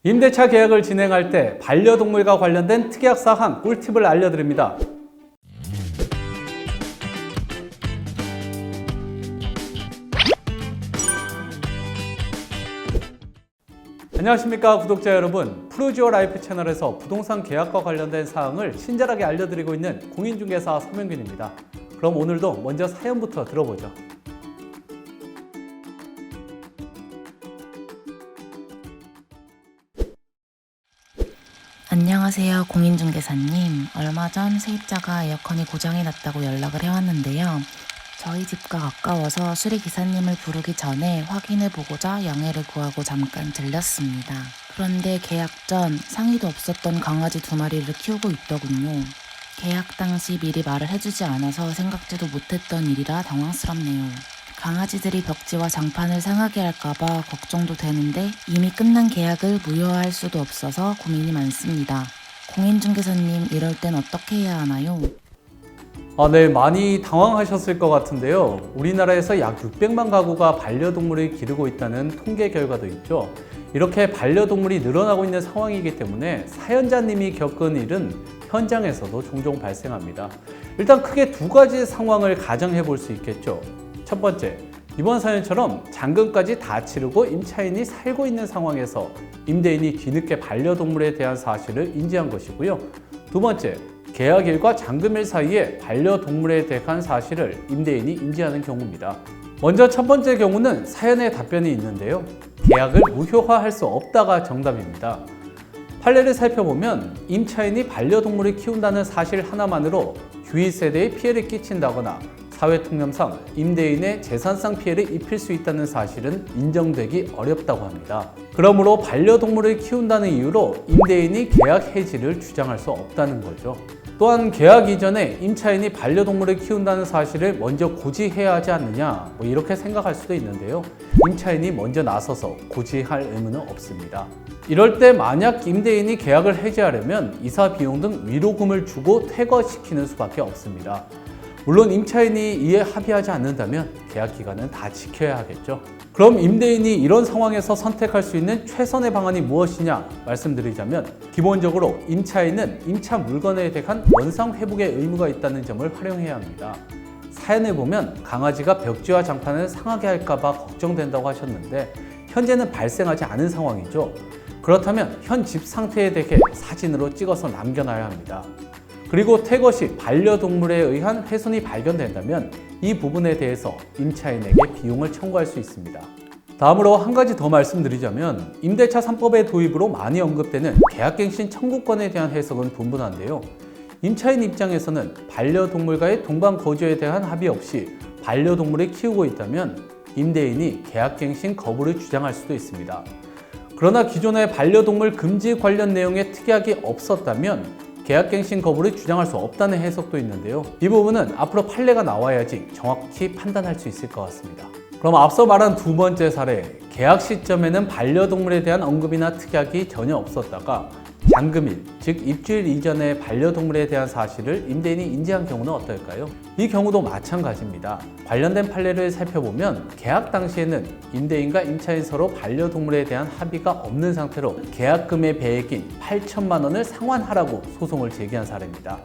임대차 계약을 진행할 때 반려동물과 관련된 특약 사항 꿀팁을 알려드립니다. 안녕하십니까 구독자 여러분, 프루지오 라이프 채널에서 부동산 계약과 관련된 사항을 친절하게 알려드리고 있는 공인중개사 서명균입니다. 그럼 오늘도 먼저 사연부터 들어보죠. 안녕하세요, 공인중개사님. 얼마 전 세입자가 에어컨이 고장이 났다고 연락을 해왔는데요. 저희 집과 가까워서 수리기사님을 부르기 전에 확인해보고자 양해를 구하고 잠깐 들렸습니다. 그런데 계약 전 상의도 없었던 강아지 2마리를 키우고 있더군요. 계약 당시 미리 말을 해주지 않아서 생각지도 못했던 일이라 당황스럽네요. 강아지들이 벽지와 장판을 상하게 할까봐 걱정도 되는데 이미 끝난 계약을 무효화할 수도 없어서 고민이 많습니다. 공인중개사님, 이럴 땐 어떻게 해야 하나요? 네, 많이 당황하셨을 것 같은데요. 우리나라에서 약 600만 가구가 반려동물을 기르고 있다는 통계 결과도 있죠. 이렇게 반려동물이 늘어나고 있는 상황이기 때문에 사연자님이 겪은 일은 현장에서도 종종 발생합니다. 일단 크게 2가지 상황을 가정해 볼 수 있겠죠. 첫 번째, 이번 사연처럼 잔금까지 다 치르고 임차인이 살고 있는 상황에서 임대인이 뒤늦게 반려동물에 대한 사실을 인지한 것이고요. 두 번째, 계약일과 잔금일 사이에 반려동물에 대한 사실을 임대인이 인지하는 경우입니다. 먼저 첫 번째 경우는 사연의 답변이 있는데요. 계약을 무효화할 수 없다가 정답입니다. 판례를 살펴보면 임차인이 반려동물을 키운다는 사실 하나만으로 주위 세대에 피해를 끼친다거나 사회통념상 임대인의 재산상 피해를 입힐 수 있다는 사실은 인정되기 어렵다고 합니다. 그러므로 반려동물을 키운다는 이유로 임대인이 계약 해지를 주장할 수 없다는 거죠. 또한 계약 이전에 임차인이 반려동물을 키운다는 사실을 먼저 고지해야 하지 않느냐, 이렇게 생각할 수도 있는데요. 임차인이 먼저 나서서 고지할 의무는 없습니다. 이럴 때 만약 임대인이 계약을 해지하려면 이사 비용 등 위로금을 주고 퇴거시키는 수밖에 없습니다. 물론 임차인이 이에 합의하지 않는다면 계약 기간은 다 지켜야 하겠죠. 그럼 임대인이 이런 상황에서 선택할 수 있는 최선의 방안이 무엇이냐 말씀드리자면, 기본적으로 임차인은 임차 물건에 대한 원상 회복의 의무가 있다는 점을 활용해야 합니다. 사연을 보면 강아지가 벽지와 장판을 상하게 할까봐 걱정된다고 하셨는데 현재는 발생하지 않은 상황이죠. 그렇다면 현 집 상태에 대해 사진으로 찍어서 남겨놔야 합니다. 그리고 퇴거 시 반려동물에 의한 훼손이 발견된다면 이 부분에 대해서 임차인에게 비용을 청구할 수 있습니다. 다음으로 한 가지 더 말씀드리자면, 임대차 3법의 도입으로 많이 언급되는 계약갱신 청구권에 대한 해석은 분분한데요. 임차인 입장에서는 반려동물과의 동반 거주에 대한 합의 없이 반려동물을 키우고 있다면 임대인이 계약갱신 거부를 주장할 수도 있습니다. 그러나 기존의 반려동물 금지 관련 내용의 특약이 없었다면 계약갱신 거부를 주장할 수 없다는 해석도 있는데요. 이 부분은 앞으로 판례가 나와야지 정확히 판단할 수 있을 것 같습니다. 그럼 앞서 말한 2번째 사례, 계약 시점에는 반려동물에 대한 언급이나 특약이 전혀 없었다가 잔금일, 즉 입주일 이전에 반려동물에 대한 사실을 임대인이 인지한 경우는 어떨까요? 이 경우도 마찬가지입니다. 관련된 판례를 살펴보면 계약 당시에는 임대인과 임차인 서로 반려동물에 대한 합의가 없는 상태로 계약금의 배액인 8천만 원을 상환하라고 소송을 제기한 사례입니다.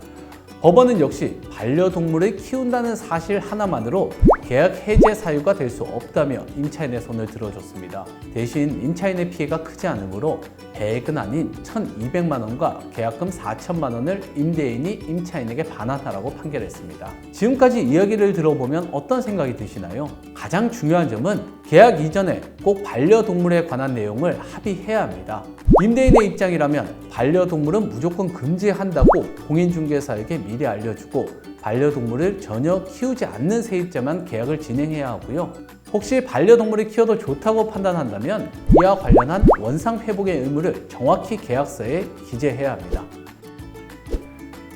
법원은 역시 반려동물을 키운다는 사실 하나만으로 계약 해제 사유가 될 수 없다며 임차인의 손을 들어줬습니다. 대신 임차인의 피해가 크지 않으므로 배액은 아닌 1,200만 원과 계약금 4천만 원을 임대인이 임차인에게 반환하라고 판결했습니다. 지금까지 이야기를 들어보면 어떤 생각이 드시나요? 가장 중요한 점은 계약 이전에 꼭 반려동물에 관한 내용을 합의해야 합니다. 임대인의 입장이라면 반려동물은 무조건 금지한다고 공인중개사에게 미리 알려주고 반려동물을 전혀 키우지 않는 세입자만 계약을 진행해야 하고요. 혹시 반려동물을 키워도 좋다고 판단한다면 이와 관련한 원상 회복의 의무를 정확히 계약서에 기재해야 합니다.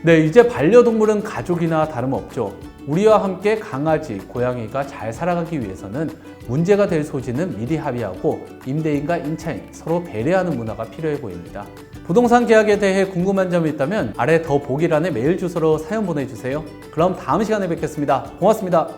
네, 이제 반려동물은 가족이나 다름없죠. 우리와 함께 강아지, 고양이가 잘 살아가기 위해서는 문제가 될 소지는 미리 합의하고 임대인과 임차인 서로 배려하는 문화가 필요해 보입니다. 부동산 계약에 대해 궁금한 점이 있다면 아래 더보기란에 메일 주소로 사연 보내주세요. 그럼 다음 시간에 뵙겠습니다. 고맙습니다.